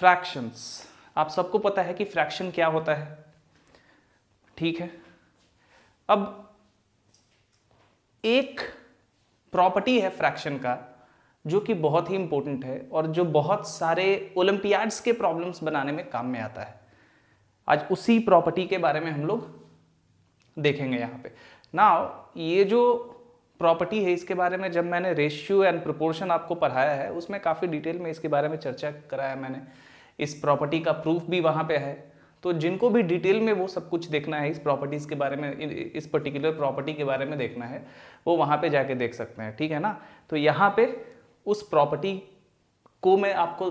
Fractions, आप सबको पता है कि फ्रैक्शन क्या होता है, ठीक है। अब एक प्रॉपर्टी है फ्रैक्शन का जो कि बहुत ही इंपॉर्टेंट है और जो बहुत सारे ओलंपियाड्स के प्रॉब्लम्स बनाने में काम में आता है। आज उसी प्रॉपर्टी के बारे में हम लोग देखेंगे यहाँ पे। नाउ ये जो प्रॉपर्टी है इसके बारे में जब मैंने रेशियो एंड प्रोपोर्शन आपको पढ़ाया है उसमें काफ़ी डिटेल में इसके बारे में चर्चा कराया मैंने। इस प्रॉपर्टी का प्रूफ भी वहाँ पे है, तो जिनको भी डिटेल में वो सब कुछ देखना है, इस प्रॉपर्टीज़ के बारे में, इस पर्टिकुलर प्रॉपर्टी के बारे में देखना है, वो वहाँ पे जाके देख सकते हैं, ठीक है ना। तो यहाँ पे उस प्रॉपर्टी को मैं आपको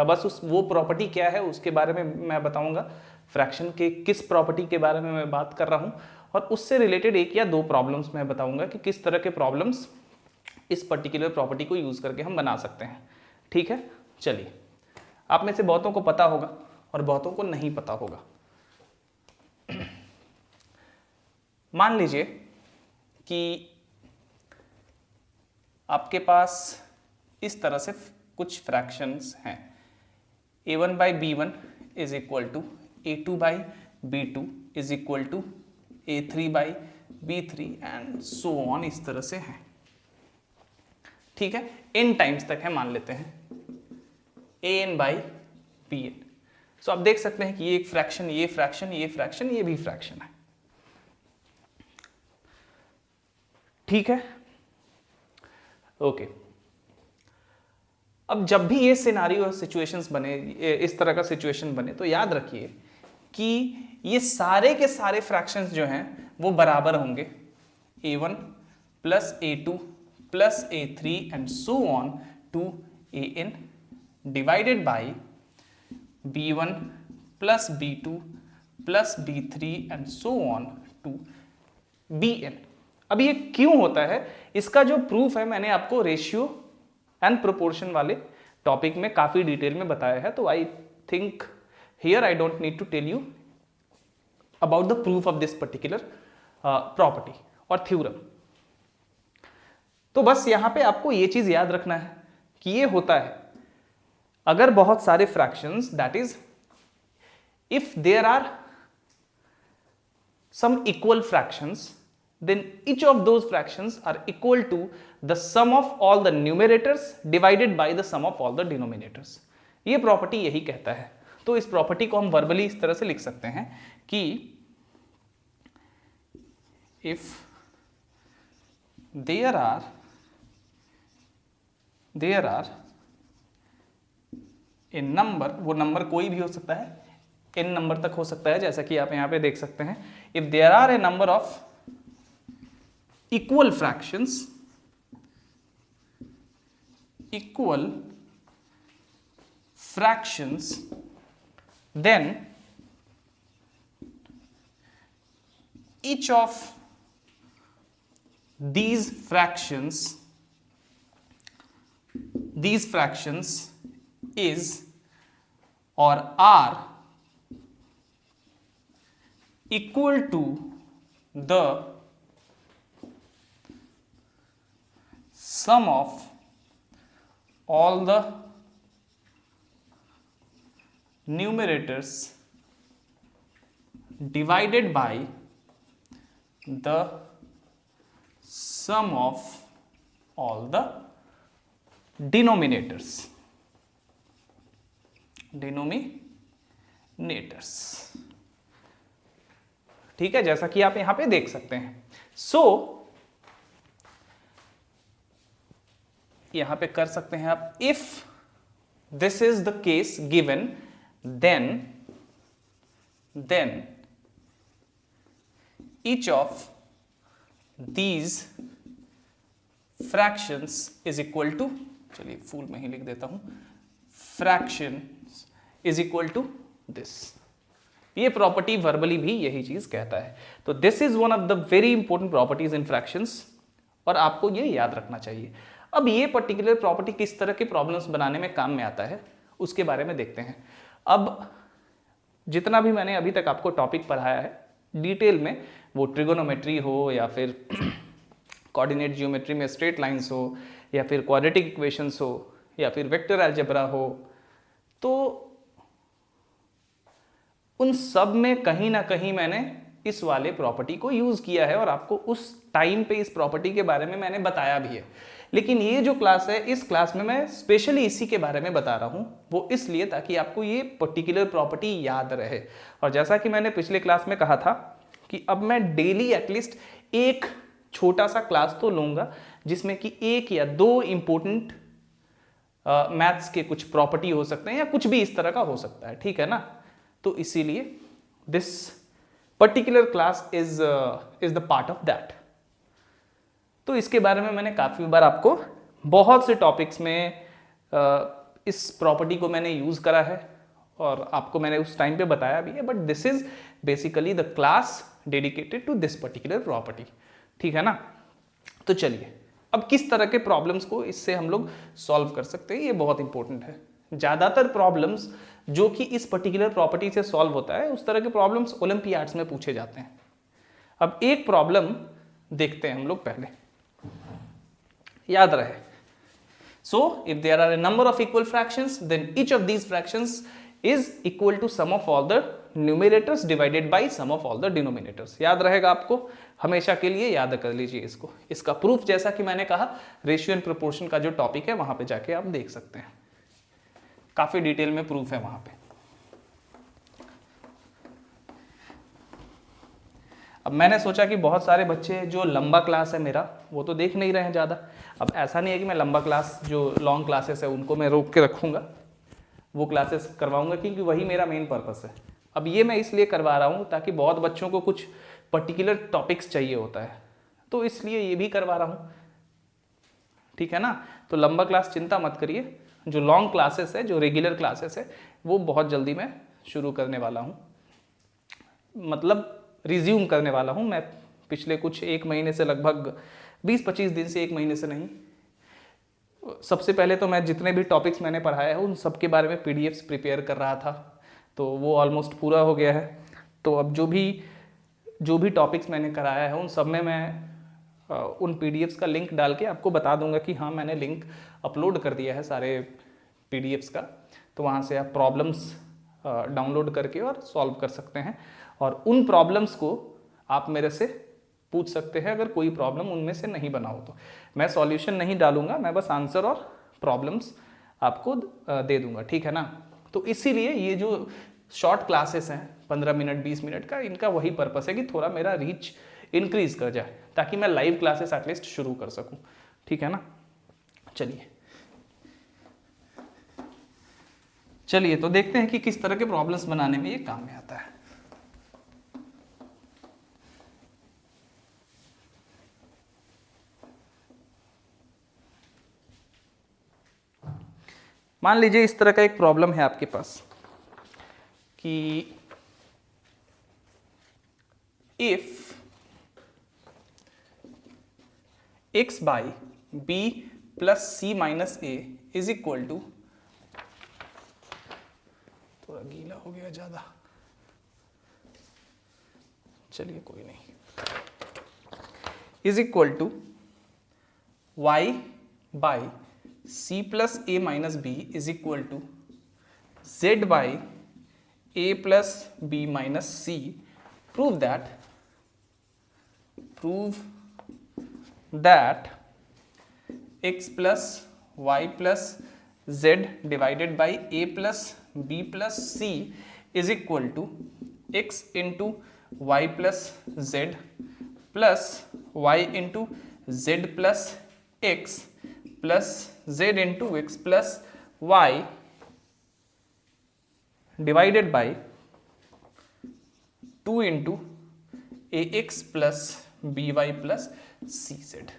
बस उस वो प्रॉपर्टी क्या है उसके बारे में मैं बताऊँगा, फ्रैक्शन के किस प्रॉपर्टी के बारे में मैं बात कर रहा हूँ, और उससे रिलेटेड एक या दो प्रॉब्लम्स मैं बताऊँगा कि किस तरह के प्रॉब्लम्स इस पर्टिकुलर प्रॉपर्टी को यूज़ करके हम बना सकते हैं, ठीक है। चलिए, आप में से बहुतों को पता होगा और बहुतों को नहीं पता होगा। मान लीजिए कि आपके पास इस तरह से कुछ फ्रैक्शंस हैं, a1/b1 is equal to a2/b2 is equal to a3/b3 and so on, इस तरह से है, ठीक है। n टाइम्स तक है, मान लेते हैं an/bn। सो आप देख सकते हैं कि ये एक फ्रैक्शन, ये फ्रैक्शन, ये फ्रैक्शन, ये भी फ्रैक्शन है, ठीक है, ओके। अब जब भी ये सिनारियो सिचुएशंस बने, इस तरह का सिचुएशन बने, तो याद रखिए कि ये सारे के सारे फ्रैक्शंस जो हैं वो बराबर होंगे, a1 plus a2 plus a3 and so on to an divided by b1 plus b2 plus b3 and so on to bn। अब ये क्यों होता है, इसका जो प्रूफ है मैंने आपको रेशियो एंड प्रोपोर्शन वाले टॉपिक में काफी डिटेल में बताया है, तो I think here I don't need to tell you about the proof of this particular property और थ्योरम। तो बस यहां पे आपको ये चीज याद रखना है कि ये होता है अगर बहुत सारे fractions, that is if there are some equal fractions, then each of those fractions are equal to the sum of all the numerators divided by the sum of all the denominators। ये property यही कहता है। तो इस property को हम verbally इस तरह से लिख सकते हैं कि if there are a number, वो नंबर कोई भी हो सकता है, n नंबर तक हो सकता है, जैसा कि आप यहां पे देख सकते हैं। If there are a number of equal fractions, then each of these fractions is or are equal to the sum of all the numerators divided by the sum of all the denominators। ठीक है, जैसा कि आप यहां पे देख सकते हैं। सो यहां पे कर सकते हैं आप, if this is the case given, then each of these fractions is equal to, चलिए फुल में ही लिख देता हूं, fractions is equal to this। ये प्रॉपर्टी वर्बली भी यही चीज कहता है। तो this is one of the very important properties in fractions और आपको ये याद रखना चाहिए। अब ये पर्टिकुलर प्रॉपर्टी किस तरह के प्रॉब्लम्स बनाने में काम में आता है उसके बारे में देखते हैं। अब जितना भी मैंने अभी तक आपको टॉपिक पढ़ाया है डिटेल में, वो ट्रिगोनोमेट्री हो या फिर कोऑर्डिनेट जियोमेट्री में स्ट्रेट लाइंस हो या फिर क्वाड्रेटिक इक्वेशंस हो या फिर वेक्टर अलजेब्रा हो, तो उन सब में कहीं ना कहीं मैंने इस वाले प्रॉपर्टी को यूज किया है और आपको उस टाइम पे इस प्रॉपर्टी के बारे में मैंने बताया भी है। लेकिन ये जो क्लास है, इस क्लास में मैं स्पेशली इसी के बारे में बता रहा हूं, वो इसलिए ताकि आपको ये पर्टिकुलर प्रॉपर्टी याद रहे। और जैसा कि मैंने पिछले क्लास में कहा था कि अब मैं डेली एटलीस्ट एक छोटा सा क्लास तो लूंगा जिसमें कि एक या दो इंपॉर्टेंट मैथ्स के कुछ प्रॉपर्टी हो सकते हैं या कुछ भी इस तरह का हो सकता है, ठीक है ना। तो इसीलिए this particular class is the part of that. तो इसके बारे में मैंने काफ़ी बार आपको बहुत से टॉपिक्स में इस प्रॉपर्टी को मैंने यूज़ करा है और आपको मैंने उस टाइम पे बताया भी है, but this is basically the class dedicated to this particular property, ठीक है ना। तो चलिए अब किस तरह के प्रॉब्लम्स को इससे हम लोग सॉल्व कर सकते हैं, ये बहुत इंपॉर्टेंट है। ज़्यादातर प्रॉब्लम्स जो कि इस पर्टिकुलर प्रॉपर्टी से सॉल्व होता है, उस तरह के प्रॉब्लम्स ओलंपियाड्स में पूछे जाते हैं। अब एक प्रॉब्लम देखते हैं हम लोग पहले, याद रहे। So if there are a number of equal fractions, then each of these fractions is equal to sum of all the numerators divided by sum of all the denominators। याद रहेगा आपको, हमेशा के लिए याद कर लीजिए इसको। इसका प्रूफ जैसा कि मैंने कहा रेशियो एंड प्रोपोर्शन का जो टॉपिक है वहां पे जाके आप देख सकते हैं, काफी डिटेल में प्रूफ है वहां पे। अब मैंने सोचा कि बहुत सारे बच्चे जो लंबा क्लास है मेरा वो तो देख नहीं रहे हैं ज़्यादा। अब ऐसा नहीं है कि मैं लंबा क्लास जो लॉन्ग क्लासेस है उनको मैं रोक के रखूँगा, वो क्लासेस करवाऊँगा क्योंकि वही मेरा मेन पर्पस है। अब ये मैं इसलिए करवा रहा हूँ ताकि बहुत बच्चों को कुछ पर्टिकुलर टॉपिक्स चाहिए होता है, तो इसलिए ये भी करवा रहा हूँ, ठीक है ना। तो लंबा क्लास चिंता मत करिए, जो लॉन्ग क्लासेस है, जो रेगुलर क्लासेस है, वो बहुत जल्दी मैं शुरू करने वाला हूँ, मतलब रिज्यूम करने वाला हूँ। मैं पिछले कुछ एक महीने से, लगभग 20-25 दिन से, एक महीने से नहीं, सबसे पहले तो मैं जितने भी टॉपिक्स मैंने पढ़ाया है उन सब के बारे में पीडीएफ्स प्रिपेयर कर रहा था, तो वो ऑलमोस्ट पूरा हो गया है। तो अब जो भी टॉपिक्स मैंने कराया है उन सब में मैं उन पीडीएफ्स का लिंक डाल के आपको बता दूंगा कि हाँ मैंने लिंक अपलोड कर दिया है सारे पीडीएफ्स का, तो वहाँ से आप प्रॉब्लम्स डाउनलोड करके और सॉल्व कर सकते हैं। और उन प्रॉब्लम्स को आप मेरे से पूछ सकते हैं अगर कोई प्रॉब्लम उनमें से नहीं बना हो तो। मैं सॉल्यूशन नहीं डालूंगा, मैं बस आंसर और प्रॉब्लम्स आपको दे दूंगा, ठीक है ना। तो इसीलिए ये जो शॉर्ट क्लासेस हैं 15 मिनट 20 मिनट का, इनका वही पर्पस है कि थोड़ा मेरा रीच इंक्रीज कर जाए ताकि मैं लाइव क्लासेस एटलीस्ट शुरू कर सकूं, ठीक है ना। चलिए तो देखते हैं कि किस तरह के प्रॉब्लम्स बनाने में ये काम में आता है। मान लीजिए इस तरह का एक प्रॉब्लम है आपके पास कि if x by b plus c minus a is equal to, थोड़ा गीला हो गया ज्यादा, चलिए कोई नहीं, is equal to y by c plus a minus b is equal to z by a plus b minus c, prove that x plus y plus z divided by a plus b plus c is equal to x into y plus z plus y into z plus x plus z into x plus y divided by 2 into ax plus by plus cz।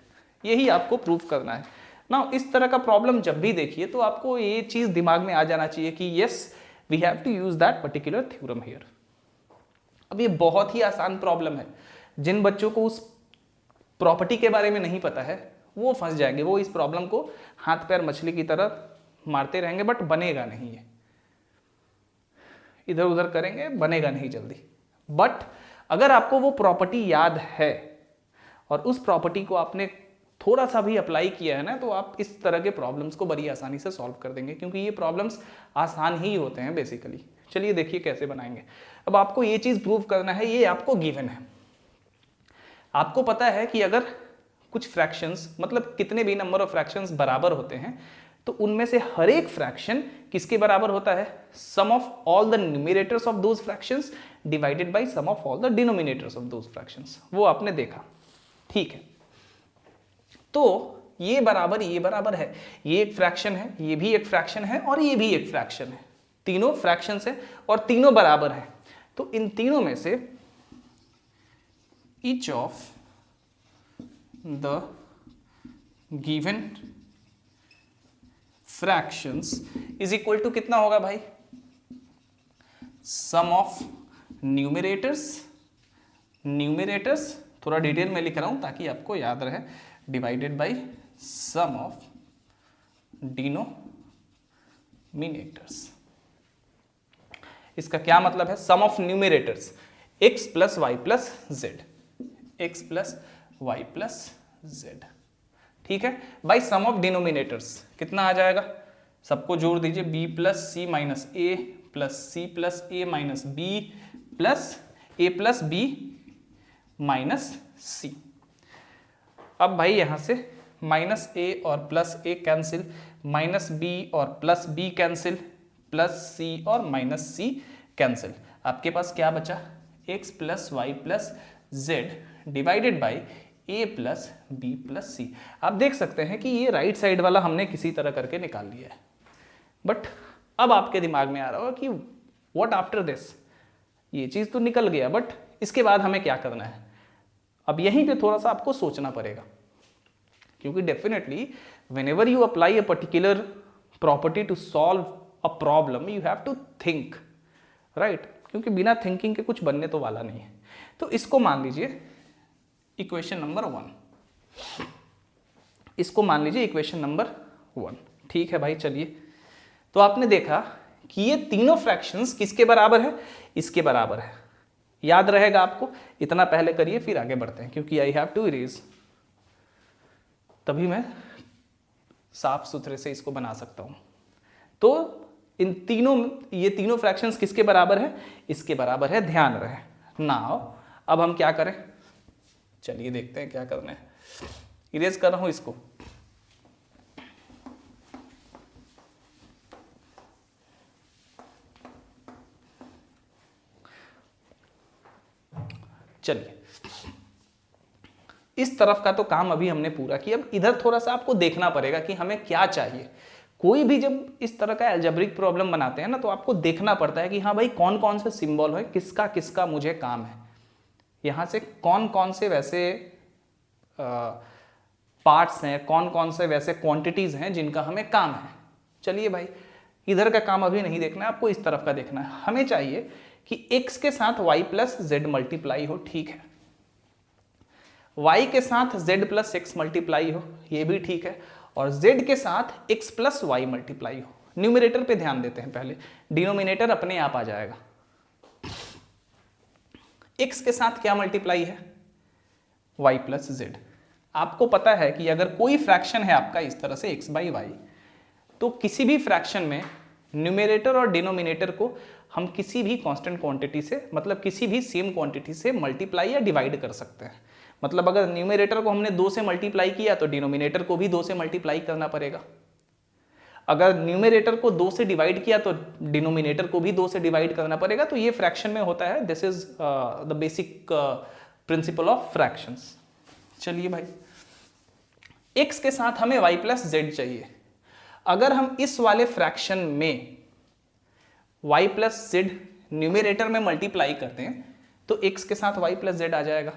यही आपको proof करना है ना। इस तरह का problem जब भी देखिए तो आपको ये चीज दिमाग में आ जाना चाहिए कि yes we have to use that particular theorem here. अब ये बहुत ही आसान प्रॉब्लम है, जिन बच्चों को उस प्रॉपर्टी के बारे में नहीं पता है वो फंस जाएंगे, वो इस प्रॉब्लम को हाथ पैर मछली की तरह मारते रहेंगे, बट बनेगा नहीं, ये इधर उधर करेंगे, बनेगा नहीं जल्दी। बट अगर आपको वो प्रॉपर्टी याद है और उस प्रॉपर्टी को आपने थोड़ा सा भी अप्लाई किया है ना, तो आप इस तरह के प्रॉब्लम्स को बड़ी आसानी से सॉल्व कर देंगे, क्योंकि ये प्रॉब्लम्स आसान ही होते हैं बेसिकली, चलिए देखिए कैसे बनाएंगे। अब आपको ये चीज प्रूव करना है, ये आपको गिवन है। आपको पता है कि अगर कुछ फ्रैक्शंस मतलब कितने भी नंबर ऑफ फ्रैक्शंस बराबर होते हैं तो उनमें से हर एक फ्रैक्शन किसके बराबर होता है, sum of all the numerators of those fractions divided by sum of all the denominators of those fractions. वो आपने देखा, ठीक है। तो ये बराबर है, ये एक फ्रैक्शन है, ये भी एक फ्रैक्शन है और ये भी एक फ्रैक्शन है, तीनों फ्रैक्शंस है और तीनों बराबर है। तो इन तीनों में से each of the given fractions is equal to कितना होगा भाई, sum of न्यूमरेटर्स थोड़ा डिटेल में लिख रहा हूं ताकि आपको याद रहे, divided by sum of denominators. इसका क्या मतलब है, sum of numerators x plus y plus z, x plus y plus z, ठीक है, बाई सम ऑफ डिनोमिनेटर्स कितना आ जाएगा, सबको जोड़ दीजिए, b plus c minus a plus c plus a minus b plus a plus b minus c. अब भाई यहां से माइनस ए और plus a cancel, minus b और plus b cancel, plus c और माइनस सी कैंसिल। आपके पास क्या बचा, x plus y plus z divided by a plus b plus c. आप देख सकते हैं कि ये राइट साइड वाला हमने किसी तरह करके निकाल लिया है, बट अब आपके दिमाग में आ रहा होगा कि व्हाट आफ्टर दिस, ये चीज तो निकल गया, बट इसके बाद हमें क्या करना है। अब यहीं पे थोड़ा सा आपको सोचना पड़ेगा, क्योंकि definitely whenever you apply a particular property to solve a problem you have to think, right, क्योंकि बिना थिंकिंग के कुछ बनने तो वाला नहीं है। तो इसको मान लीजिए इक्वेशन नंबर 1, इसको मान लीजिए इक्वेशन नंबर 1, ठीक है भाई। चलिए, तो आपने देखा कि ये तीनों फ्रैक्शंस किसके बराबर है, इसके बराबर है। याद रहेगा आपको, इतना पहले करिए फिर आगे बढ़ते हैं, क्योंकि आई हैव टू इरेज, तभी मैं साफ सुथरे से इसको बना सकता हूं। तो इन तीनों, ये तीनों फ्रैक्शंस किसके बराबर है, इसके बराबर है, ध्यान रहे। नाउ अब हम क्या करें, चलिए देखते हैं क्या करना है। इरेज कर रहा हूं इसको, चलिए इस तरफ का तो काम अभी हमने पूरा किया। अब इधर थोड़ा सा आपको देखना पड़ेगा कि हमें क्या चाहिए। कोई भी जब इस तरह का अलजेब्रिक प्रॉब्लम बनाते हैं ना, तो आपको देखना पड़ता है कि हाँ भाई कौन कौन से सिंबल है, किसका किसका मुझे काम है, यहाँ से कौन कौन से वैसे पार्ट्स हैं, कौन कौन से वैसे क्वांटिटीज हैं जिनका हमें काम है। चलिए भाई, इधर का काम अभी नहीं देखना है, आपको इस तरफ का देखना है। हमें चाहिए कि x के साथ y प्लस जेड मल्टीप्लाई हो, ठीक है, y के साथ z प्लस एक्स मल्टीप्लाई हो, ये भी ठीक है, और z के साथ x प्लस वाई मल्टीप्लाई हो। न्यूमरेटर पे ध्यान देते हैं पहले, डिनोमिनेटर अपने आप आ जाएगा। x के साथ क्या मल्टीप्लाई है, y प्लस जेड। आपको पता है कि अगर कोई फ्रैक्शन है आपका इस तरह से x बाई वाई, तो किसी भी फ्रैक्शन में न्यूमरेटर और डिनोमिनेटर को हम किसी भी कांस्टेंट क्वांटिटी से, मतलब किसी भी सेम क्वांटिटी से मल्टीप्लाई या डिवाइड कर सकते हैं। मतलब अगर न्यूमरेटर को हमने 2 से मल्टीप्लाई किया तो डिनोमिनेटर को भी 2 से मल्टीप्लाई करना पड़ेगा। अगर न्यूमरेटर को 2 से डिवाइड किया तो डिनोमिनेटर को भी 2 से डिवाइड करना पड़ेगा। तो ये फ्रैक्शन में होता है, this is the basic principle of fractions. चलिए भाई, x के साथ हमें y प्लस जेड चाहिए। अगर हम इस वाले फ्रैक्शन में y प्लस जेड न्यूमरेटर में मल्टीप्लाई करते हैं तो x के साथ y प्लस जेड आ जाएगा।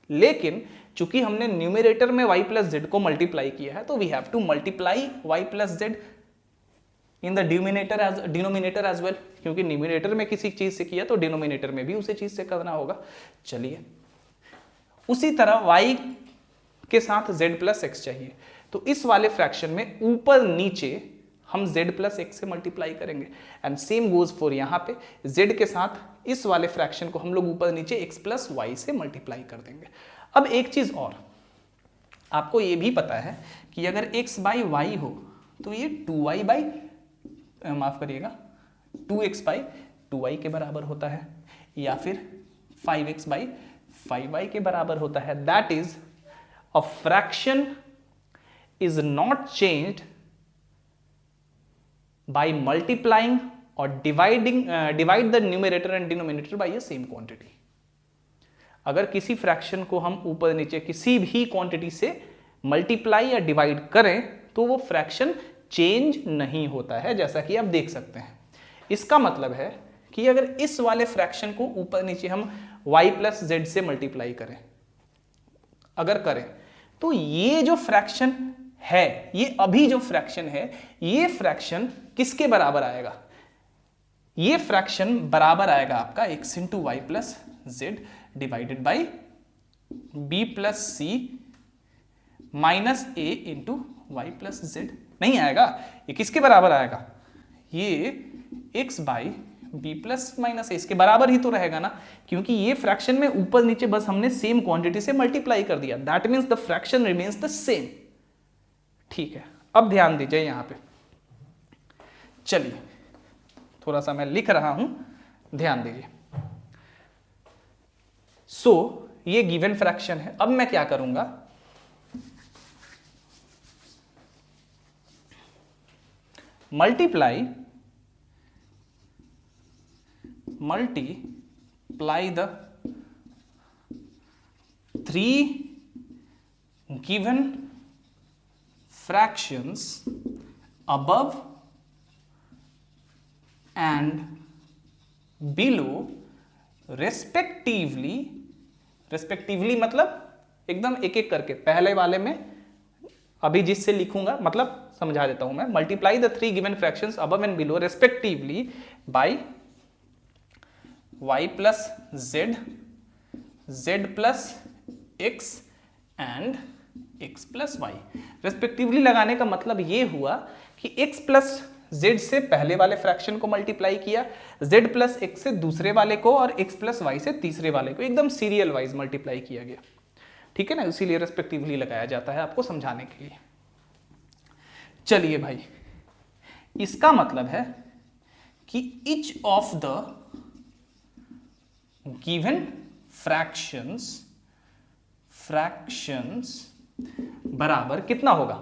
लेकिन चूंकि हमने न्यूमरेटर में y प्लस जेड को मल्टीप्लाई किया है, तो we have to multiply y plus z in the denominator as well, क्योंकि न्यूमरेटर में किसी चीज से किया तो डिनोमिनेटर में भी उसी चीज से करना होगा। चलिए, उसी तरह y के साथ z प्लस एक्स चाहिए, तो इस वाले फ्रैक्शन में ऊपर नीचे हम z प्लस एक्स से मल्टीप्लाई करेंगे। एंड सेम गोज फॉर यहाँ पे, z के साथ इस वाले फ्रैक्शन को हम लोग ऊपर नीचे x प्लस वाई से मल्टीप्लाई कर देंगे। अब एक चीज और, आपको ये भी पता है कि अगर x बाई वाई हो तो ये 2y बाई, माफ करिएगा 2x बाई 2y के बराबर होता है, या फिर 5x बाई 5y के बराबर होता है। That is a fraction is not changed by multiplying और divide the numerator and denominator by a same quantity. अगर किसी फ्रैक्शन को हम ऊपर नीचे किसी भी क्वांटिटी से मल्टीप्लाई या डिवाइड करें तो वो फ्रैक्शन चेंज नहीं होता है, जैसा कि आप देख सकते हैं। इसका मतलब है कि अगर इस वाले फ्रैक्शन को ऊपर नीचे हम y प्लस जेड से मल्टीप्लाई करें, अगर करें, तो ये जो फ्रैक्शन है, ये अभी जो फ्रैक्शन है, ये फ्रैक्शन किसके बराबर आएगा? ये फ्रैक्शन बराबर आएगा आपका x into y plus z divided by b plus c minus a into y plus z. नहीं आएगा, ये किसके बराबर आएगा? ये x by b plus minus a, इसके बराबर ही तो रहेगा ना, क्योंकि ये फ्रैक्शन में ऊपर नीचे बस हमने सेम क्वांटिटी से मल्टीप्लाई कर दिया। That means the fraction remains the same. ठीक है, अब ध्यान दीजिए यहां पे, चलिए थोड़ा सा मैं लिख रहा हूं, ध्यान दीजिए। सो ये गिवन फ्रैक्शन है। अब मैं क्या करूंगा, multiply the 3 given fractions above and below respectively मतलब एकदम एक एक करके, पहले वाले में अभी जिससे लिखूंगा, मतलब समझा देता हूं मैं। Multiply the 3 given fractions above and below respectively by y plus z, z plus x and x plus y. Respectively लगाने का मतलब ये हुआ कि x प्लस z से पहले वाले फ्रैक्शन को मल्टीप्लाई किया, z प्लस x से दूसरे वाले को, और x प्लस y से तीसरे वाले को, एकदम सीरियल वाइज मल्टीप्लाई किया गया। ठीक है ना, इसीलिए रेस्पेक्टिवली लगाया जाता है आपको समझाने के लिए। चलिए भाई, इसका मतलब है कि each of the given fractions बराबर कितना होगा?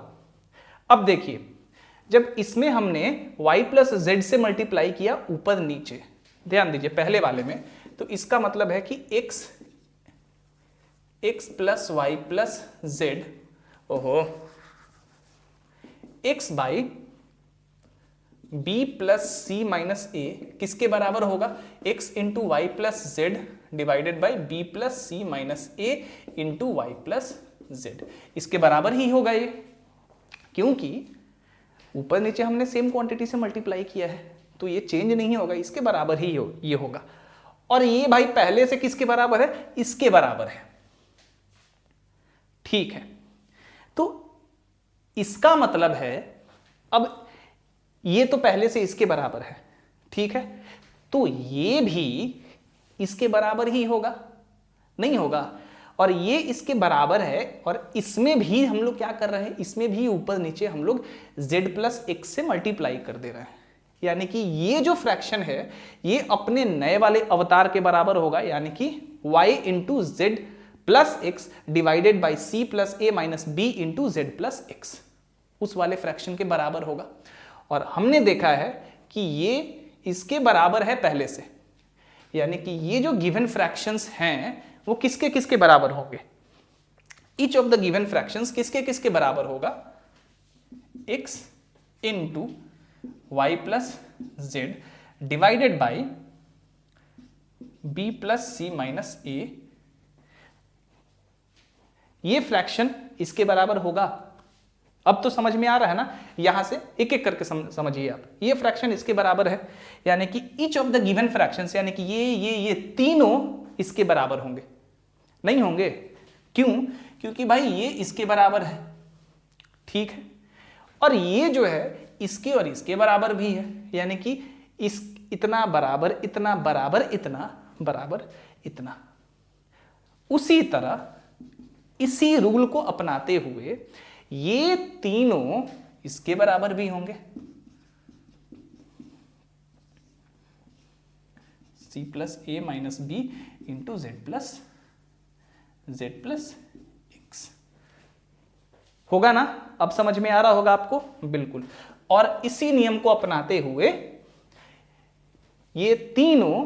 अब देखिए, जब इसमें हमने y प्लस जेड से मल्टीप्लाई किया ऊपर नीचे, ध्यान दीजिए पहले वाले में, तो इसका मतलब है कि x plus y plus z, ओहो, x by b plus c minus a किसके बराबर होगा? x into y plus z divided by b plus c minus a into y plus z. इसके बराबर ही होगा ये, क्योंकि ऊपर नीचे हमने सेम क्वांटिटी से मल्टीप्लाई किया है, तो ये चेंज नहीं होगा, इसके बराबर ही ये होगा। और ये भाई पहले से किसके बराबर है? इसके बराबर है। ठीक है, तो इसका मतलब है, अब ये तो पहले से इसके बराबर है, ठीक है, तो ये भी इसके बराबर ही होगा? नहीं होगा। और ये इसके बराबर है, और इसमें भी हम लोग क्या कर रहे हैं? इसमें भी ऊपर नीचे हम लोग z प्लस एक्स से मल्टीप्लाई कर दे रहे हैं, यानी कि ये जो फ्रैक्शन है ये अपने नए वाले अवतार के बराबर होगा, यानी कि y into z plus x divided by c plus a minus b into z plus x, उस वाले फ्रैक्शन के बराबर होगा। और हमने देखा है कि ये इसके बराबर है पहले से, यानी कि ये जो गिवन फ्रैक्शंस हैं वो किसके किसके बराबर होंगे? Each of the given fractions किसके किसके बराबर होगा? x into y plus z divided by b plus c minus a, ये फ्रैक्शन इसके बराबर होगा। अब तो समझ में आ रहा है ना, यहां से एक एक करके समझिए आप। ये फ्रैक्शन इसके बराबर है, यानी कि each of the given fractions, यानी कि ये तीनों इसके बराबर होंगे। नहीं होंगे, क्यों? क्योंकि भाई ये इसके बराबर है, ठीक है, और ये जो है इसके और इसके बराबर भी है, यानी कि इस इतना बराबर इतना बराबर इतना बराबर इतना। उसी तरह इसी रूल को अपनाते हुए ये तीनों इसके बराबर भी होंगे। C plus a minus b into z plus x. होगा ना? अब समझ में आ रहा होगा आपको? बिल्कुल। और इसी नियम को अपनाते हुए ये तीनों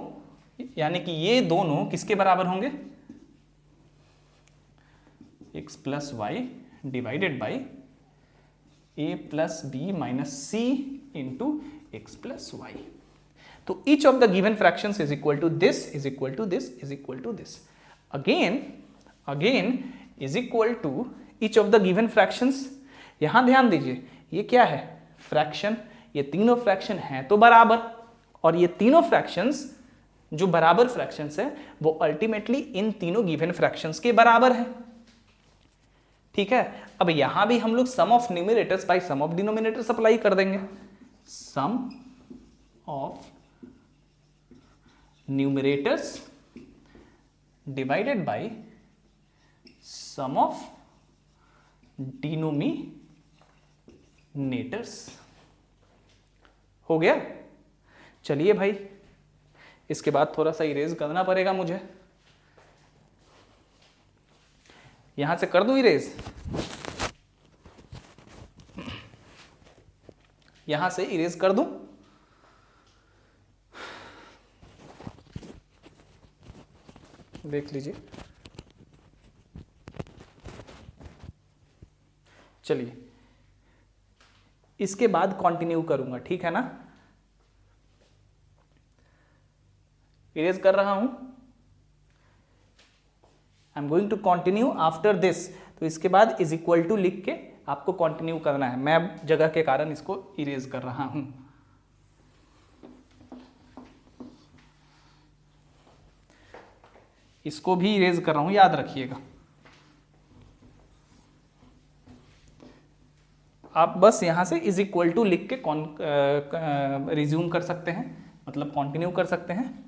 यानी कि ये दोनों किसके बराबर होंगे? X plus y divided by a plus b minus c into x plus y. तो each of the given fractions is equal to this is equal to this is equal to this. Again is equal to each of the given fractions. यहां ध्यान दीजिए, ये क्या है? Fraction. ये तीनों fraction हैं तो बराबर, और ये तीनों फ्रैक्शंस जो बराबर फ्रैक्शंस हैं वो अल्टीमेटली इन तीनों गिवन फ्रैक्शंस के बराबर है। ठीक है, अब यहां भी हम लोग sum of numerators by sum of denominators apply कर देंगे। Sum of numerators divided by sum of denominators. हो गया? चलिए भाई, इसके बाद थोड़ा सा इरेज करना पड़ेगा मुझे। यहां से कर दूं इरेज? यहां से इरेज कर दूं? देख लीजिए। चलिए, इसके बाद कंटिन्यू करूंगा, ठीक है ना? इरेज कर रहा हूं। I am going to continue after this. तो इसके बाद इज इक्वल टू लिख के आपको कंटिन्यू करना है। मैं जगह के कारण इसको इरेज कर रहा हूं। इसको भी इरेज कर रहा हूं, याद रखिएगा। आप बस यहां से इज इक्वल टू लिख के रिज्यूम कर सकते हैं, मतलब कंटिन्यू कर सकते हैं।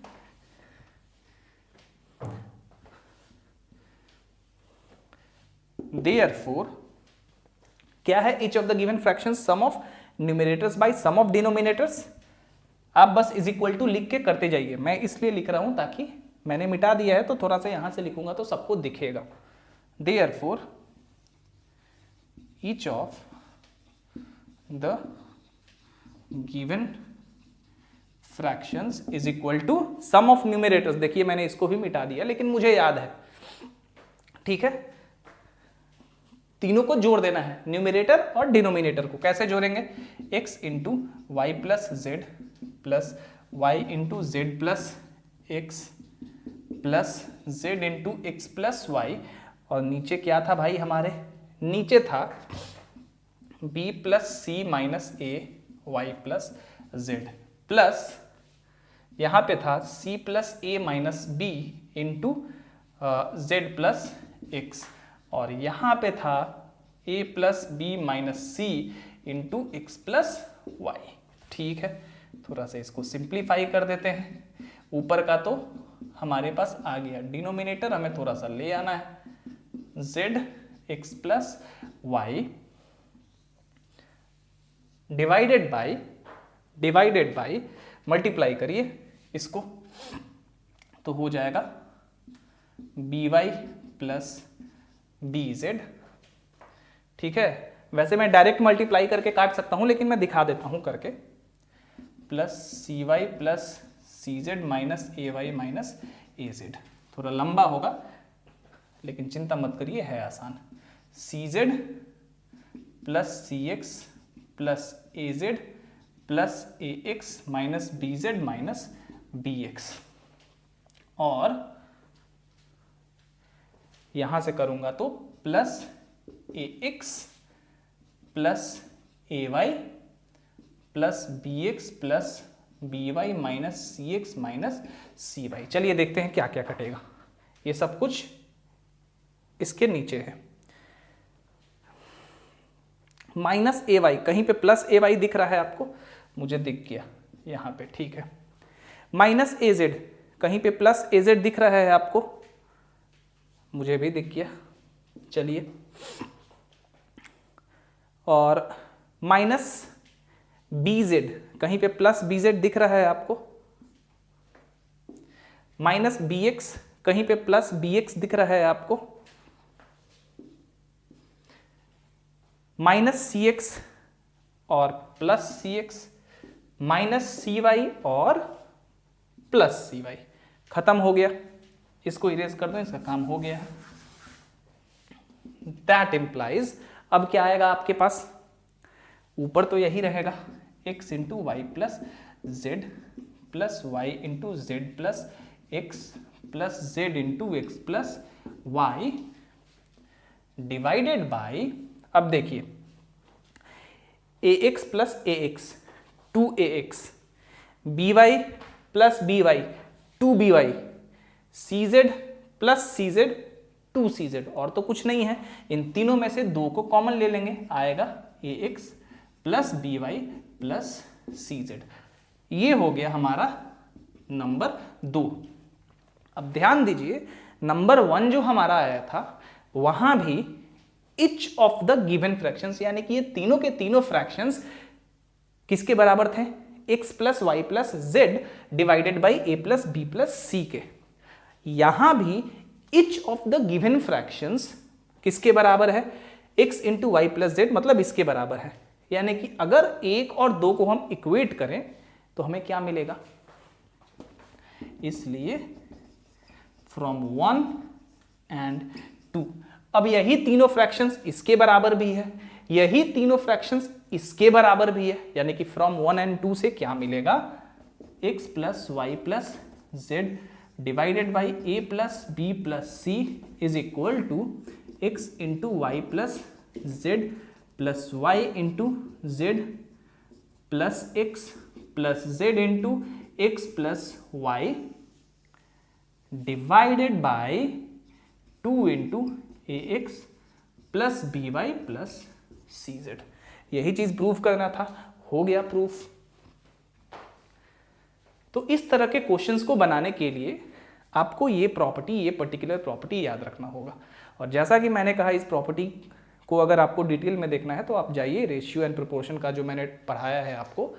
Therefore, क्या है? each of the given fractions sum of numerators by sum of denominators। आप बस इज इक्वल टू लिख के करते जाइए। मैं इसलिए लिख रहा हूं ताकि, मैंने मिटा दिया है तो थोड़ा सा यहां से लिखूंगा तो सबको दिखेगा। Therefore, each of the given fractions is equal to sum of numerators। देखिए मैंने इसको भी मिटा दिया लेकिन मुझे याद है, ठीक है? तीनों को जोड़ देना है, न्यूमरेटर और डिनोमिनेटर को। कैसे जोड़ेंगे? x into y plus z plus y into z plus x plus z into x plus y. और नीचे क्या था भाई हमारे? नीचे था b plus c minus a y plus z plus यहां पे था c plus a minus b into z plus x, और यहां पे था a plus b minus c into x plus y. ठीक है, थोड़ा सा इसको सिंप्लीफाई कर देते हैं। ऊपर का तो हमारे पास आ गया, डिनोमिनेटर हमें थोड़ा सा ले आना है। z x plus y divided by multiply करिए इसको तो हो जाएगा b y plus b z. ठीक है, वैसे मैं डायरेक्ट मल्टीप्लाई करके काट सकता हूं लेकिन मैं दिखा देता हूं करके। Plus c y plus c z minus a y minus a z. थोड़ा लंबा होगा लेकिन चिंता मत करिए, है आसान। C z plus c x plus a z plus a x minus b z minus b x, और यहां से करूंगा तो plus a x plus a y plus b x plus b y minus c x minus c y. चलिए देखते हैं क्या क्या कटेगा। ये सब कुछ इसके नीचे है। माइनस ए वाई, कहीं पे प्लस ए वाई दिख रहा है आपको? मुझे दिख गया यहां पे, ठीक है। माइनस ए जेड, कहीं पे प्लस ए जेड दिख रहा है आपको? मुझे भी दिख गया। चलिए, और माइनस बी जेड, कहीं पे प्लस बी जेड दिख रहा है आपको? माइनस बी एक्स, कहीं पे प्लस बी एक्स दिख रहा है आपको, माइनस सी एक्स और plus c x, minus c Y और प्लस सी वाई। खत्म हो गया, इसको इरेज कर दो, इसका काम हो गया। दैट इंप्लाइज, अब क्या आएगा आपके पास, ऊपर तो यही रहेगा x into y plus z plus y into z plus x plus z into x plus y divided by, अब देखिए a x plus a x 2ax, b y plus b y 2by, c z plus c z 2cz, और तो कुछ नहीं है, इन तीनों में से दो को कॉमन ले लेंगे, आएगा ax plus b y plus c z. ये हो गया हमारा नंबर 2। अब ध्यान दीजिए, नंबर 1 जो हमारा आया था वहां भी each of the given fractions, यानी कि ये तीनों के तीनों फ्रैक्शंस किसके बराबर थे, x plus y plus z divided by a plus b plus c के। यहां भी each of the given fractions किसके बराबर है, x into y plus z, मतलब इसके बराबर है। यानी कि अगर 1 और 2 को हम इक्वेट करें तो हमें क्या मिलेगा, इसलिए फ्रॉम 1 एंड 2। अब यही तीनों फ्रैक्शंस इसके बराबर भी है, यही तीनों फ्रैक्शंस इसके बराबर भी है, यानी कि फ्रॉम 1 एंड 2 से क्या मिलेगा, x plus y plus z divided by a plus b plus c is equal to x into y plus z plus y into z plus x plus z into x plus y divided by 2 into a x plus b y plus c z. यही चीज proof करना था, हो गया proof. तो इस तरह के क्वेश्चंस को बनाने के लिए आपको ये प्रॉपर्टी, ये पर्टिकुलर प्रॉपर्टी याद रखना होगा। और जैसा कि मैंने कहा, इस प्रॉपर्टी को अगर आपको डिटेल में देखना है तो आप जाइए, रेशियो एंड प्रोपोर्शन का जो मैंने पढ़ाया है आपको,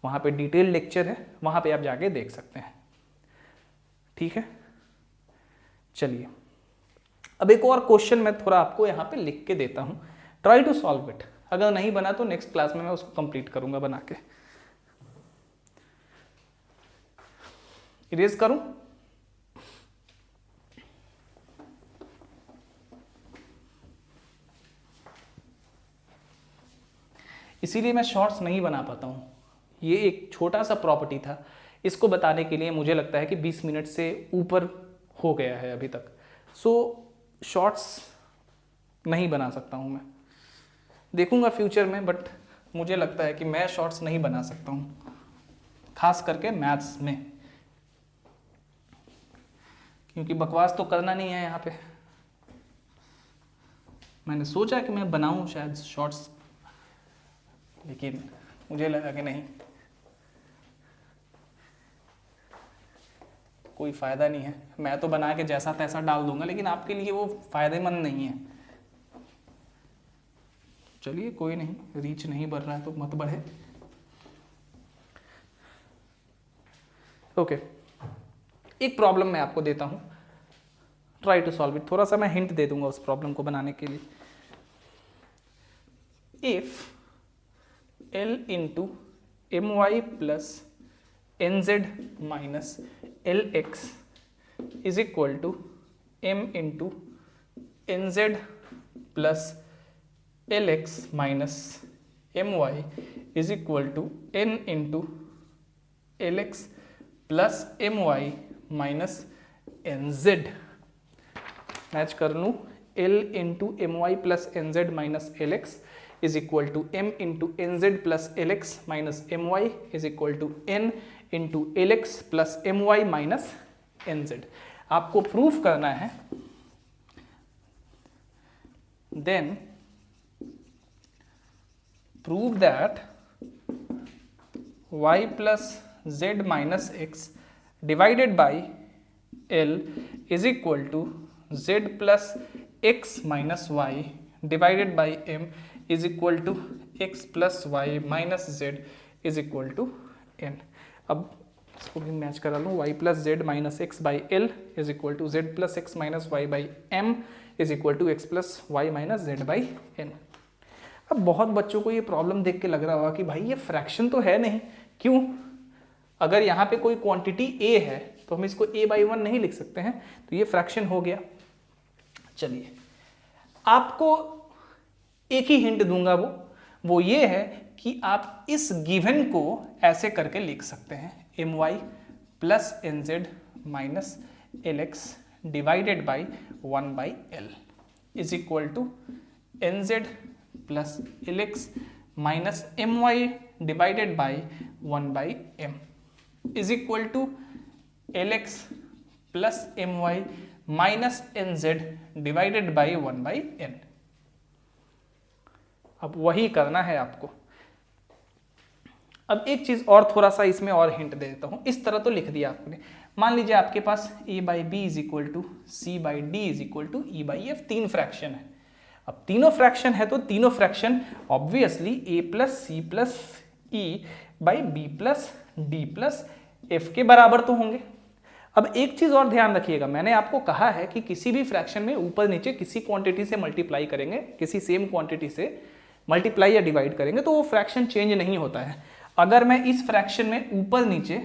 वहाँ पे डिटेल लेक्चर है, वहाँ पे आप जाके देख सकते हैं। ठीक है, चलिए अब एक और क्वेश्चन मैं थोड़ा आपको यहाँ पे लिख के देता हूँ, ट्राई टू सॉल्व इट। अगर नहीं बना तो नेक्स्ट क्लास में मैं उसको कंप्लीट करूँगा बना के। इरेज करूँ, इसीलिए मैं शॉर्ट्स नहीं बना पाता हूँ। ये एक छोटा सा प्रॉपर्टी था, इसको बताने के लिए मुझे लगता है कि 20 मिनट से ऊपर हो गया है अभी तक। सो शॉर्ट्स नहीं बना सकता हूँ मैं, देखूंगा फ्यूचर में, बट मुझे लगता है कि मैं शॉर्ट्स नहीं बना सकता हूँ, खास करके मैथ्स में, क्योंकि बकवास तो करना नहीं है यहाँ पे। मैंने सोचा कि मैं बनाऊँ शायद शॉर्ट्स, लेकिन मुझे लगा कि नहीं, कोई फ़ायदा नहीं है। मैं तो बना के जैसा तैसा डाल दूंगा, लेकिन आपके लिए वो फ़ायदेमंद नहीं है। चलिए कोई नहीं, रीच नहीं बढ़ रहा है तो मत बढ़े। ओके, एक प्रॉब्लम मैं आपको देता हूँ, ट्राई टू सॉल्व इट। थोड़ा सा मैं हिंट दे दूंगा उस प्रॉब्लम को बनाने के लिए। If L into m y plus n z minus l x is equal to m into n z plus l x minus m y is equal to n into l x plus m y minus n z. Match कर लूँ, L into m y plus n z minus l x is equal to m into nz plus lx minus my is equal to n into lx plus my minus nz। आपको proof करना है, then prove that y plus z minus x divided by L is equal to z plus x minus y divided by m is equal to x plus y minus z is equal to n। अब इसको भी match करा लूँ, y plus z minus x by l is equal to z plus x minus y by m is equal to x plus y minus z by n. अब बहुत बच्चों को ये प्रॉब्लम देख के लग रहा होगा कि भाई ये फ्रैक्शन तो है नहीं, क्यों? अगर यहाँ पे कोई क्वांटिटी a है तो हम इसको a बाई 1 नहीं लिख सकते हैं, तो ये फ्रैक्शन हो गया। चलिए, आपको एक ही हिंट दूंगा, वो ये है कि आप इस गिवन को ऐसे करके लिख सकते हैं, my plus n z minus l x divided by 1 by l is equal to n z plus l x minus m y divided by 1 by m is equal to l x plus m y minus n z divided by 1 by n. अब वही करना है आपको। अब एक चीज और, थोड़ा सा इसमें और हिंट दे देता हूं। इस तरह तो लिख दिया आपने, मान लीजिए आपके पास a by b is equal to c by d is equal to e by f, 3 fraction है। अब तीनों फ्रैक्शन है तो तीनों fraction obviously a plus c plus e by b plus d plus f के बराबर तो होंगे। अब एक चीज और ध्यान रखिएगा, मैंने आपको कहा है कि किसी भी फ्रैक्शन में ऊपर नीचे किसी क्वांटिटी से मल्टीप्लाई करेंगे, किसी सेम क्वांटिटी से मल्टीप्लाई या डिवाइड करेंगे तो वो फ्रैक्शन चेंज नहीं होता है। अगर मैं इस फ्रैक्शन में ऊपर नीचे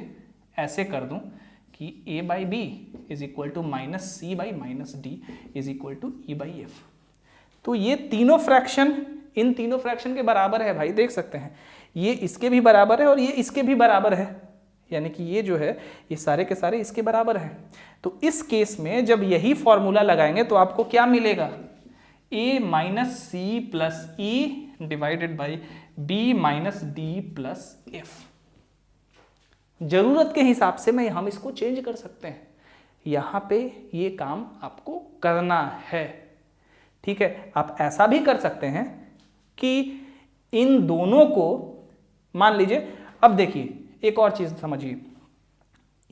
ऐसे कर दूं कि a by b is equal to minus c by minus d is equal to e by f, तो ये तीनों फ्रैक्शन इन तीनों फ्रैक्शन के बराबर है भाई, देख सकते हैं। ये इसके भी बराबर है और ये इसके भी बराबर है, यानी कि ये जो है ये सारे के सारे इसके बराबर हैं। तो इस केस में जब यही फॉर्मूला लगाएंगे तो आपको क्या मिलेगा, a minus c plus e divided by b minus d plus f. जरूरत के हिसाब से हम इसको चेंज कर सकते हैं, यहां पे ये काम आपको करना है, ठीक है। आप ऐसा भी कर सकते हैं कि इन दोनों को मान लीजिए, अब देखिए एक और चीज समझिए,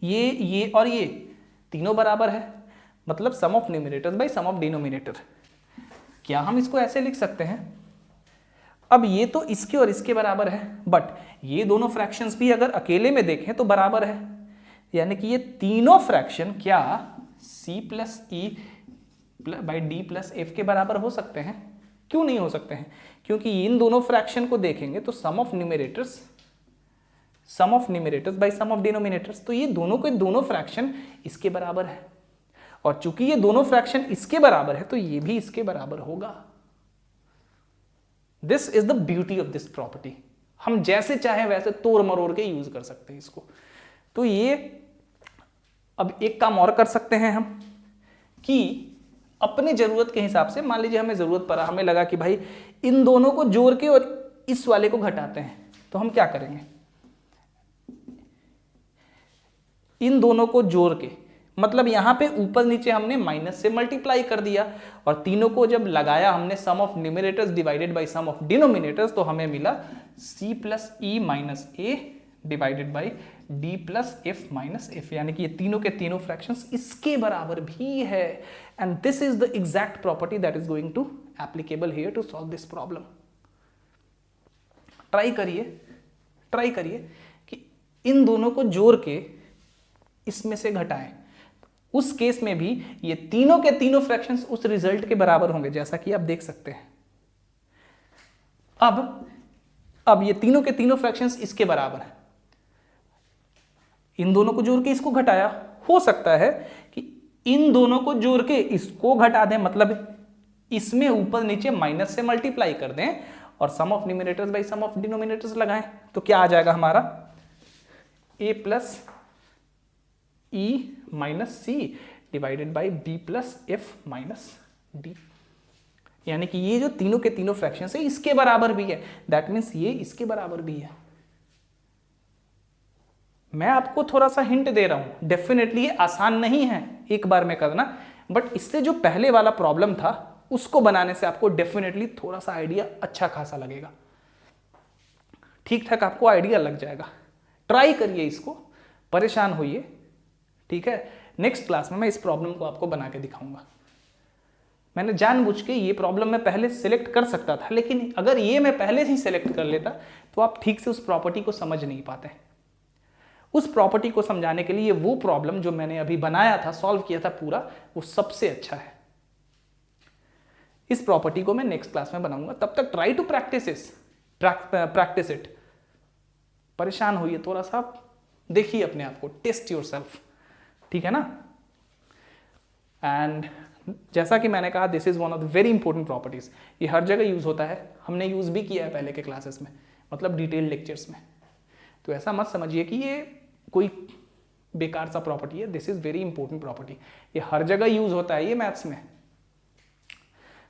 ये और ये तीनों बराबर है, मतलब sum of numerators by sum of denominator. क्या हम इसको ऐसे लिख सकते हैं, अब ये तो इसके और इसके बराबर है, बट ये दोनों फ्रैक्शंस भी अगर अकेले में देखें तो बराबर है, यानी कि ये तीनों फ्रैक्शन क्या c plus e by d plus f के बराबर हो सकते हैं? क्यों नहीं हो सकते हैं? क्योंकि इन दोनों फ्रैक्शन को देखेंगे तो sum of numerators by sum of denominators, तो ये दोनों के दोनों फ्रैक्शन इसके बराबर है, और चूंकि ये दोनों फ्रैक्शन इसके बराबर है तो ये भी इसके बराबर होगा। This is the beauty of this property. हम जैसे चाहे वैसे तोड़ मरोड़ के यूज कर सकते हैं इसको। तो ये अब एक काम और कर सकते हैं हम कि अपने जरूरत के हिसाब से, मान लीजिए हमें जरूरत पड़ा, हमें लगा कि भाई इन दोनों को जोड़ के और इस वाले को घटाते हैं, तो हम क्या करेंगे, इन दोनों को जोड़ के, मतलब यहां पे ऊपर नीचे हमने माइनस से मल्टीप्लाई कर दिया और तीनों को जब लगाया हमने sum of numerators divided by sum of denominators, तो हमें मिला c plus e minus a divided by d plus f minus f, यानी कि ये तीनों के तीनों फ्रैक्शंस इसके बराबर भी है। And this is the exact property that is going to applicable here to solve this problem. Try करिए कि इन दोनों को जोड़ के इसमें से घटाएं, उस केस में भी ये तीनों के तीनों फ्रैक्शंस उस रिजल्ट के बराबर होंगे, जैसा कि आप देख सकते हैं। अब ये तीनों के तीनों फ्रैक्शंस इसके बराबर हैं, इन दोनों को जोड़ के इसको घटाया, हो सकता है कि इन दोनों को जोड़ के इसको घटा दें, मतलब इसमें ऊपर नीचे माइनस से मल्टीप्लाई कर दें और sum of numerators by sum of denominators लगाएं, तो क्या आ जाएगा हमारा a plus e minus c divided by b plus f minus d, यानी कि ये जो तीनों के तीनों फ्रैक्शंस है इसके बराबर भी है, दैट मीन्स ये इसके बराबर भी है। मैं आपको थोड़ा सा हिंट दे रहा हूं, डेफिनेटली ये आसान नहीं है एक बार में करना, बट इससे जो पहले वाला प्रॉब्लम था उसको बनाने से आपको डेफिनेटली थोड़ा सा आइडिया अच्छा खासा लगेगा, ठीक ठाक आपको आइडिया लग जाएगा। ट्राई करिए इसको, परेशान होइए, ठीक है। नेक्स्ट क्लास में मैं इस प्रॉब्लम को आपको बना के दिखाऊंगा। मैंने जानबूझ के ये प्रॉब्लम मैं पहले सिलेक्ट कर सकता था, लेकिन अगर ये मैं पहले ही सिलेक्ट कर लेता तो आप ठीक से उस प्रॉपर्टी को समझ नहीं पाते। उस प्रॉपर्टी को समझाने के लिए वो प्रॉब्लम जो मैंने अभी बनाया था, सॉल्व किया था पूरा, वो सबसे अच्छा है। इस प्रॉपर्टी को मैं नेक्स्ट क्लास में बनाऊंगा, तब तक ट्राई टू प्रैक्टिस इट। परेशान होइए थोड़ा सा, देखिए अपने आप को, टेस्ट योरसेल्फ, ठीक है ना। एंड जैसा कि मैंने कहा, this is one of the very important properties. ये हर जगह यूज होता है, हमने यूज भी किया है पहले के क्लासेस में, मतलब डिटेल लेक्चर्स में। तो ऐसा मत समझिए कि ये कोई बेकार सा प्रॉपर्टी है, this is very important property, ये हर जगह यूज होता है ये मैथ्स में।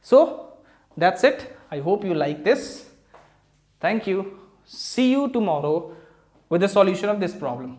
So that's it, I hope you like this, thank you, see you tomorrow with the solution of this problem.